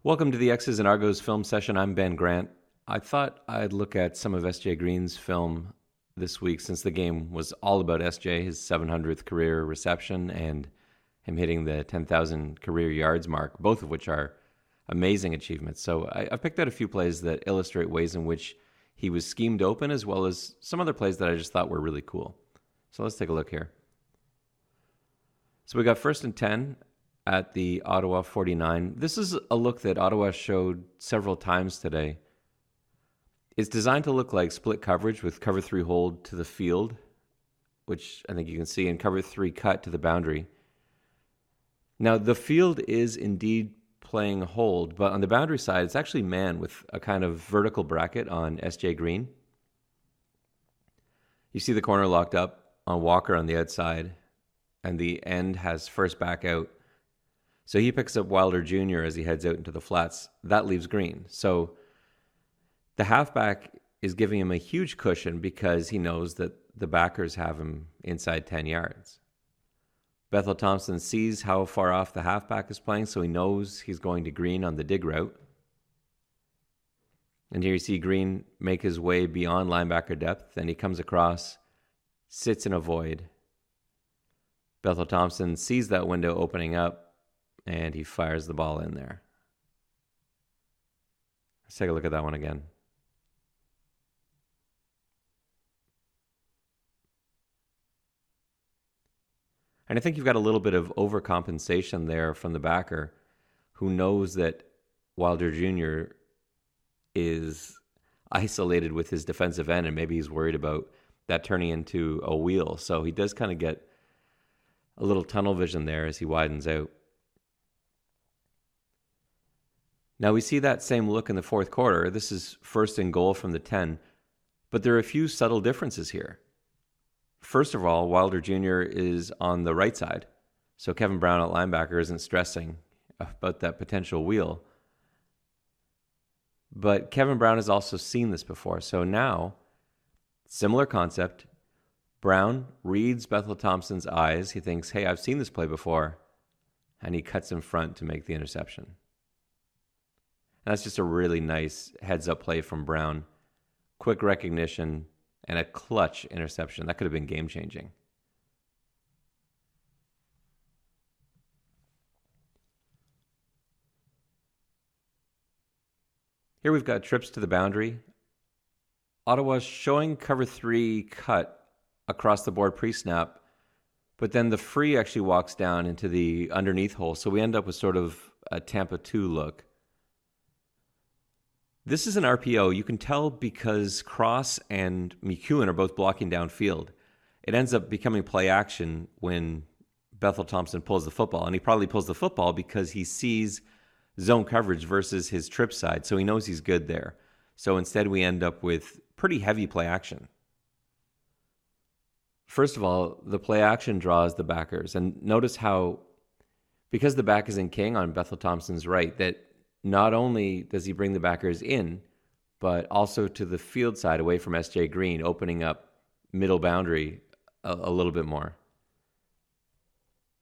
Welcome to the X's and Argos film session. I'm Ben Grant. I thought I'd look at some of S.J. Green's film this week since the game was all about S.J., his 700th career reception, and him hitting the 10,000 career yards mark, both of which are amazing achievements. So I've picked out a few plays that illustrate ways in which he was schemed open, as well as some other plays that I just thought were really cool. So let's take a look here. So we got 1st and 10 at the Ottawa 49. This is a look that Ottawa showed several times today. It's designed to look like split coverage with cover 3 hold to the field, which I think you can see, and cover 3 cut to the boundary. Now, the field is indeed playing hold, but on the boundary side, it's actually man with a kind of vertical bracket on S.J. Green. You see the corner locked up on Walker on the outside, and the end has first back out. So he picks up Wilder Jr. as he heads out into the flats. That leaves Green. So the halfback is giving him a huge cushion because he knows that the backers have him inside 10 yards. Bethel-Thompson sees how far off the halfback is playing, so he knows he's going to Green on the dig route. And here you see Green make his way beyond linebacker depth, and he comes across, sits in a void. Bethel-Thompson sees that window opening up, and he fires the ball in there. Let's take a look at that one again. And I think you've got a little bit of overcompensation there from the backer who knows that Wilder Jr. is isolated with his defensive end, and maybe he's worried about that turning into a wheel. So he does kind of get a little tunnel vision there as he widens out. Now we see that same look in the fourth quarter. This is 1st and goal from the 10, but there are a few subtle differences here. First of all, Wilder Jr. is on the right side, so Kevin Brown at linebacker isn't stressing about that potential wheel. But Kevin Brown has also seen this before, so now, similar concept, Brown reads Bethel-Thompson's eyes. He thinks, hey, I've seen this play before, and he cuts in front to make the interception. And that's just a really nice heads-up play from Brown. Quick recognition and a clutch interception. That could have been game-changing. Here we've got trips to the boundary. Ottawa's showing cover 3 cut across the board pre-snap, but then the free actually walks down into the underneath hole. So we end up with sort of a Tampa 2 look. This is an RPO. You can tell because Cross and McEwen are both blocking downfield. It ends up becoming play action when Bethel-Thompson pulls the football. And he probably pulls the football because he sees zone coverage versus his trip side. So he knows he's good there. So instead we end up with pretty heavy play action. First of all, the play action draws the backers. And notice how, because the back is in king on Bethel-Thompson's right, that not only does he bring the backers in, but also to the field side away from S.J. Green, opening up middle boundary a little bit more.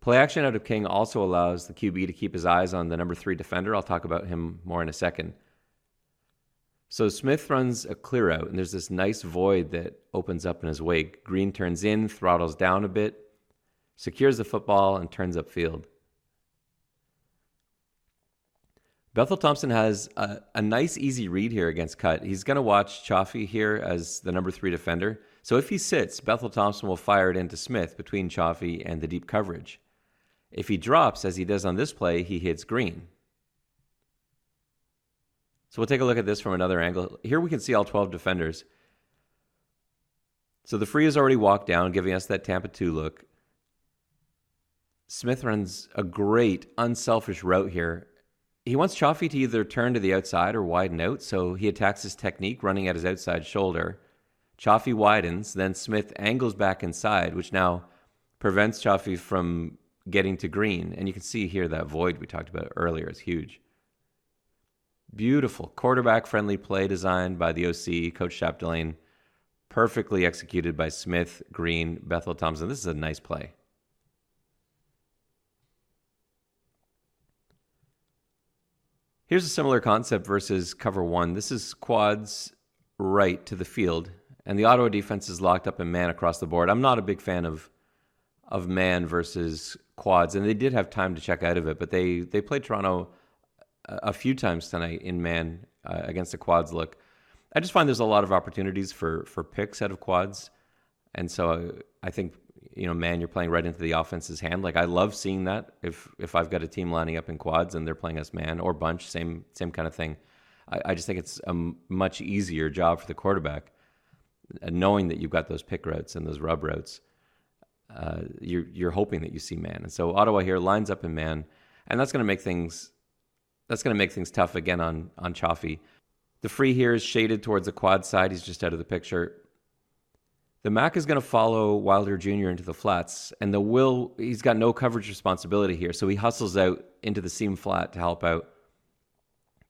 Play action out of King also allows the QB to keep his eyes on the number 3 defender. I'll talk about him more in a second. So Smith runs a clear out, and there's this nice void that opens up in his wake. Green turns in, throttles down a bit, secures the football, and turns upfield. Bethel-Thompson has a nice, easy read here against cut. He's going to watch Chaffee here as the number 3 defender. So if he sits, Bethel-Thompson will fire it into Smith between Chaffee and the deep coverage. If he drops, as he does on this play, he hits Green. So we'll take a look at this from another angle. Here we can see all 12 defenders. So the free has already walked down, giving us that Tampa 2 look. Smith runs a great, unselfish route here. He wants Chaffee to either turn to the outside or widen out, so he attacks his technique, running at his outside shoulder. Chaffee widens, then Smith angles back inside, which now prevents Chaffee from getting to Green. And you can see here that void we talked about earlier is huge. Beautiful quarterback-friendly play designed by the OC, Coach Chapdelaine. Perfectly executed by Smith, Green, Bethel-Thompson. This is a nice play. Here's a similar concept versus cover one. This is quads right to the field, and the Ottawa defense is locked up in man across the board. I'm not a big fan of man versus quads, and they did have time to check out of it, but they played Toronto a few times tonight in man against a quads look. I just find there's a lot of opportunities for picks out of quads, and so I think, man, you're playing right into the offense's hand. Like, I love seeing that if I've got a team lining up in quads and they're playing us man or bunch, same kind of thing. I just think it's a much easier job for the quarterback, knowing that you've got those pick routes and those rub routes. You're hoping that you see man, and so Ottawa here lines up in man, and that's going to make things tough again on Chaffee. The free here is shaded towards the quad side. He's just out of the picture. The Mac is going to follow Wilder Jr. into the flats, and he's got no coverage responsibility here, so he hustles out into the seam flat to help out.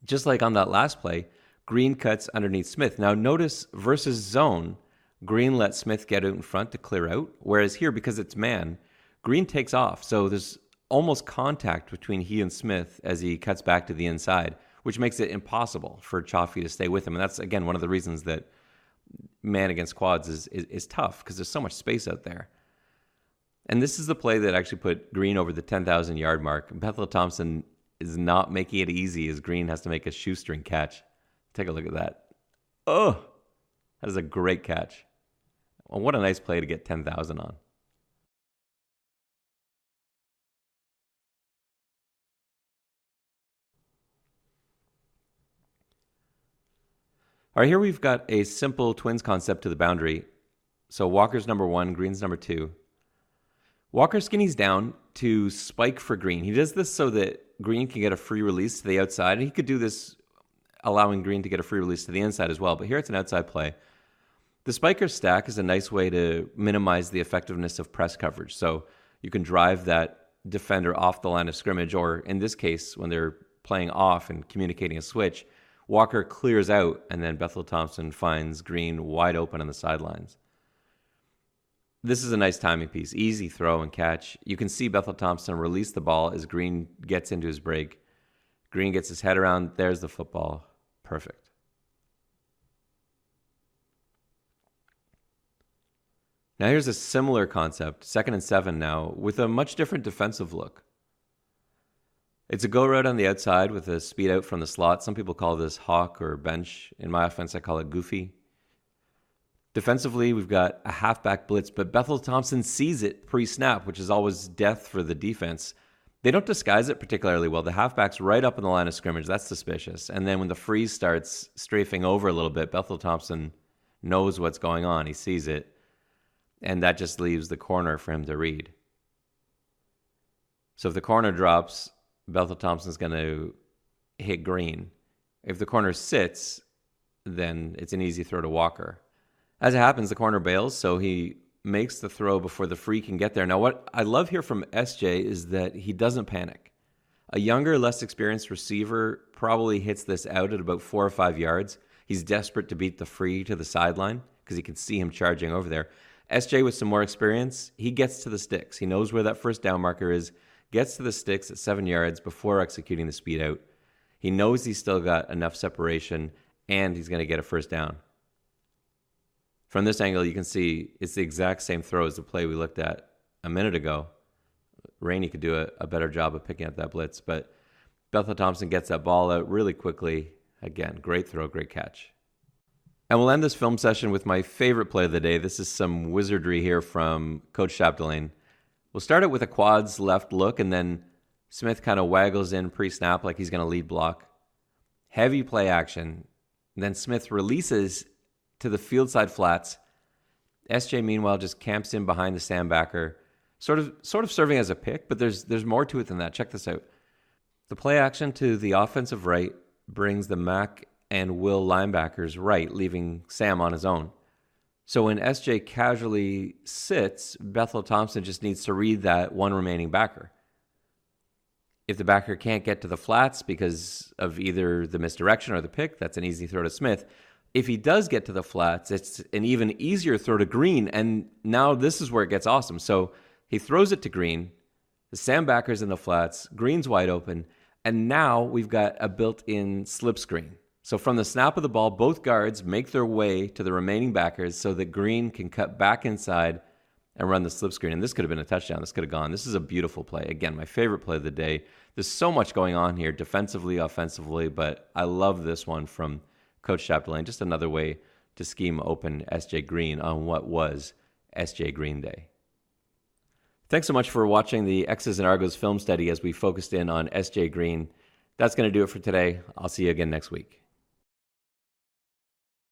Just like on that last play, Green cuts underneath Smith. Now notice versus zone, Green lets Smith get out in front to clear out, whereas here, because it's man, Green takes off. So there's almost contact between he and Smith as he cuts back to the inside, which makes it impossible for Chaffee to stay with him. And that's, again, one of the reasons that man against quads is tough, because there's so much space out there. And this is the play that actually put Green over the 10,000-yard mark. Bethel-Thompson is not making it easy as Green has to make a shoestring catch. Take a look at that. Oh, that is a great catch. Well, what a nice play to get 10,000 on. All right, here we've got a simple twins concept to the boundary. So Walker's number one, Green's number two. Walker skinnies down to spike for Green. He does this so that Green can get a free release to the outside. And he could do this allowing Green to get a free release to the inside as well. But here it's an outside play. The spiker stack is a nice way to minimize the effectiveness of press coverage. So you can drive that defender off the line of scrimmage, or in this case, when they're playing off and communicating a switch, Walker clears out, and then Bethel-Thompson finds Green wide open on the sidelines. This is a nice timing piece. Easy throw and catch. You can see Bethel-Thompson release the ball as Green gets into his break. Green gets his head around. There's the football. Perfect. Now here's a similar concept, 2nd and 7 now, with a much different defensive look. It's a go route on the outside with a speed out from the slot. Some people call this hawk or bench. In my offense, I call it goofy. Defensively, we've got a halfback blitz, but Bethel-Thompson sees it pre-snap, which is always death for the defense. They don't disguise it particularly well. The halfback's right up in the line of scrimmage. That's suspicious. And then when the freeze starts strafing over a little bit, Bethel-Thompson knows what's going on. He sees it. And that just leaves the corner for him to read. So if the corner drops, Bethel-Thompson's going to hit Green. If the corner sits, then it's an easy throw to Walker. As it happens, the corner bails, so he makes the throw before the free can get there. Now, what I love here from SJ is that he doesn't panic. A younger, less experienced receiver probably hits this out at about 4 or 5 yards. He's desperate to beat the free to the sideline because he can see him charging over there. SJ, with some more experience, he gets to the sticks. He knows where that first down marker is, gets to the sticks at 7 yards before executing the speed out. He knows he's still got enough separation, and he's going to get a first down. From this angle, you can see it's the exact same throw as the play we looked at a minute ago. Rainey could do a better job of picking up that blitz, but Bethel-Thompson gets that ball out really quickly. Again, great throw, great catch. And we'll end this film session with my favorite play of the day. This is some wizardry here from Coach Chapdelaine. We'll start it with a quads left look, and then Smith kind of waggles in pre-snap like he's going to lead block. Heavy play action. Then Smith releases to the field side flats. SJ, meanwhile, just camps in behind the sandbacker, sort of serving as a pick, but there's more to it than that. Check this out. The play action to the offensive right brings the Mac and Will linebackers right, leaving Sam on his own. So when SJ casually sits, Bethel-Thompson just needs to read that one remaining backer. If the backer can't get to the flats because of either the misdirection or the pick, that's an easy throw to Smith. If he does get to the flats, it's an even easier throw to Green, and now this is where it gets awesome. So he throws it to Green, the sandbacker's in the flats, Green's wide open. And now we've got a built-in slip screen. So from the snap of the ball, both guards make their way to the remaining backers so that Green can cut back inside and run the slip screen. And this could have been a touchdown. This could have gone. This is a beautiful play. Again, my favorite play of the day. There's so much going on here, defensively, offensively, but I love this one from Coach Chapdelaine. Just another way to scheme open S.J. Green on what was S.J. Green Day. Thanks so much for watching the X's and Argos film study as we focused in on S.J. Green. That's going to do it for today. I'll see you again next week.